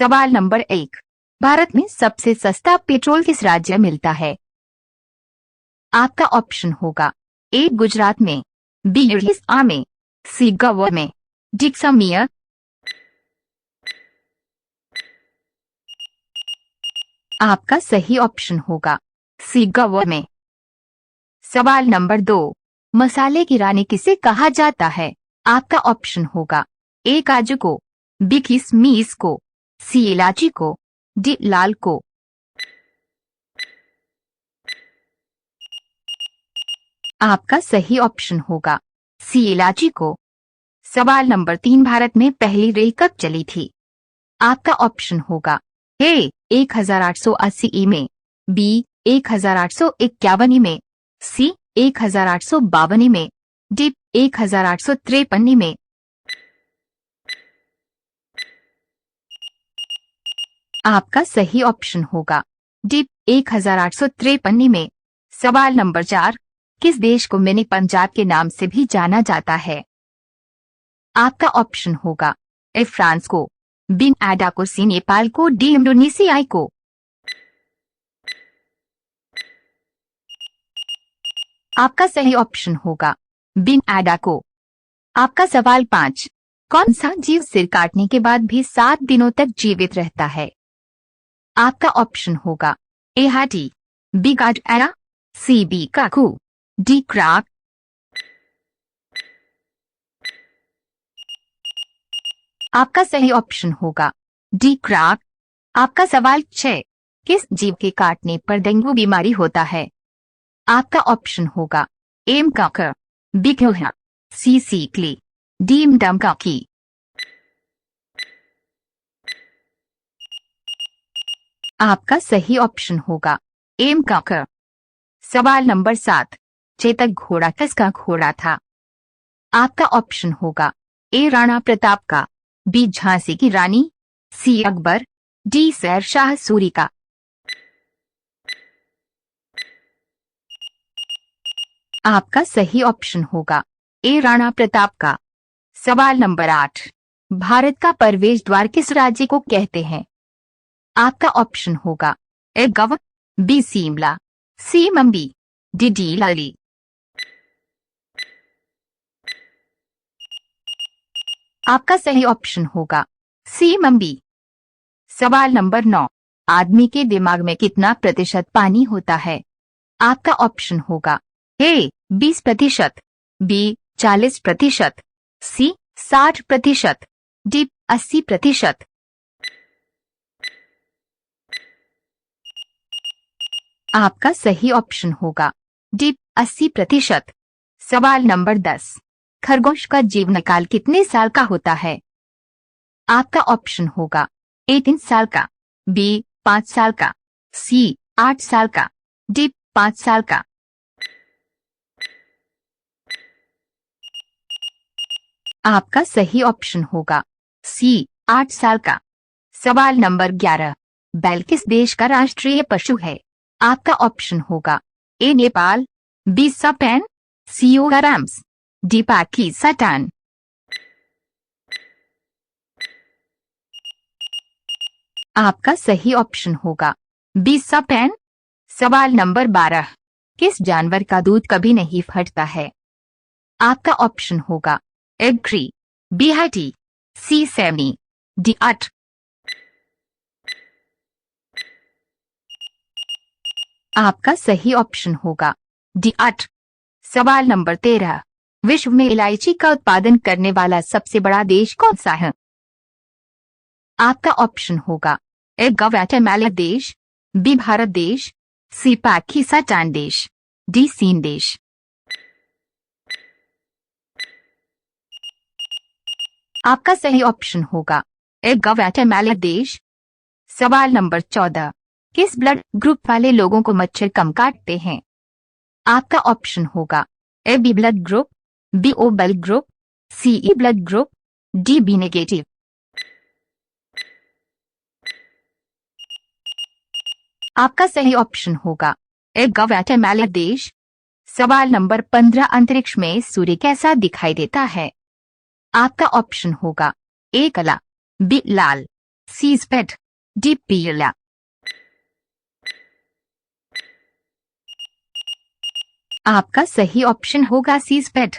सवाल नंबर 1, भारत में सबसे सस्ता पेट्रोल किस राज्य में मिलता है? आपका ऑप्शन होगा ए गुजरात में, बी उड़ीसा में, सी गोवा में, डी कश्मीर। आपका सही ऑप्शन होगा सी गोवा में। सवाल नंबर 2, मसाले की रानी किसे कहा जाता है? आपका ऑप्शन होगा ए काजू को, बी किशमिश को, सी इलायची को, डी लाल को। आपका सही ऑप्शन होगा सी इलायची को। सवाल नंबर 3, भारत में पहली रेल कब चली थी? आपका ऑप्शन होगा ए 1880 में, बी 1851 में, सी 1852 में, डी 1853 में। आपका सही ऑप्शन होगा डी 1853 में। सवाल नंबर 4, किस देश को मिनी पंजाब के नाम से भी जाना जाता है? आपका ऑप्शन होगा ए फ्रांस को, बी एडा को, सी नेपाल को, डी इंडोनेशिया को। आपका सही ऑप्शन होगा बी एडा को। आपका सवाल 5, कौन सा जीव सिर काटने के बाद भी 7 दिनों तक जीवित रहता है? आपका ऑप्शन होगा ए हाथी, बी गाढ़ा, सी बी काकू, डी क्राक। आपका सही ऑप्शन होगा डी क्राक। आपका सवाल 6, किस जीव के काटने पर डेंगू बीमारी होता है? आपका ऑप्शन होगा एम काकर, बी चूहा, सी सीकली, डी डमकाकी। आपका सही ऑप्शन होगा एम काकर। सवाल नंबर 7, चेतक घोड़ा किसका घोड़ा था? आपका ऑप्शन होगा ए राणा प्रताप का, बी झांसी की रानी, सी अकबर, डी शेर शाह सूरी का। आपका सही ऑप्शन होगा ए राणा प्रताप का। सवाल नंबर 8, भारत का प्रवेश द्वार किस राज्य को कहते हैं? आपका ऑप्शन होगा ए गवा, बी शिमला, सी मुंबई, डी दिल्ली। आपका सही ऑप्शन होगा सी मुंबई। सवाल नंबर 9, आदमी के दिमाग में कितना प्रतिशत पानी होता है? आपका ऑप्शन होगा ए 20%, बी 40%, सी 60%, डी 80%। आपका सही ऑप्शन होगा डी 80%। सवाल नंबर 10, खरगोश का जीवनकाल कितने साल का होता है? आपका ऑप्शन होगा ए 3 साल का, बी 5 साल का, सी 8 साल का, डी 5 साल का। आपका सही ऑप्शन होगा सी 8 साल का। सवाल नंबर 11, बैल किस देश का राष्ट्रीय पशु है? आपका ऑप्शन होगा ए नेपाल, बी जापान, सी ओराम्स, डी पाकिस्तान। आपका सही ऑप्शन होगा बी जापान। सवाल नंबर 12, किस जानवर का दूध कभी नहीं फटता है? आपका ऑप्शन होगा ए बकरी, बी हाथी, सी सेमी, डी ऊंट। आपका सही ऑप्शन होगा डी ऊंट। सवाल नंबर 13, विश्व में इलायची का उत्पादन करने वाला सबसे बड़ा देश कौन सा है? आपका ऑप्शन होगा ए ग्वाटेमाला देश, बी भारत देश, सी पाकिस्तान देश, डी चीन देश। आपका सही ऑप्शन होगा ए ग्वाटेमाला देश। सवाल नंबर 14, किस ब्लड ग्रुप वाले लोगों को मच्छर कम काटते हैं? आपका ऑप्शन होगा A B blood group, B O blood group, C E blood group, D B negative. आपका सही ऑप्शन होगा ए ग्वाटेमाला देश। सवाल नंबर 15, अंतरिक्ष में सूर्य कैसा दिखाई देता है? आपका ऑप्शन होगा ए काला, बी लाल, सी स्पेट, डी पीला। आपका सही ऑप्शन होगा सी स्पेट।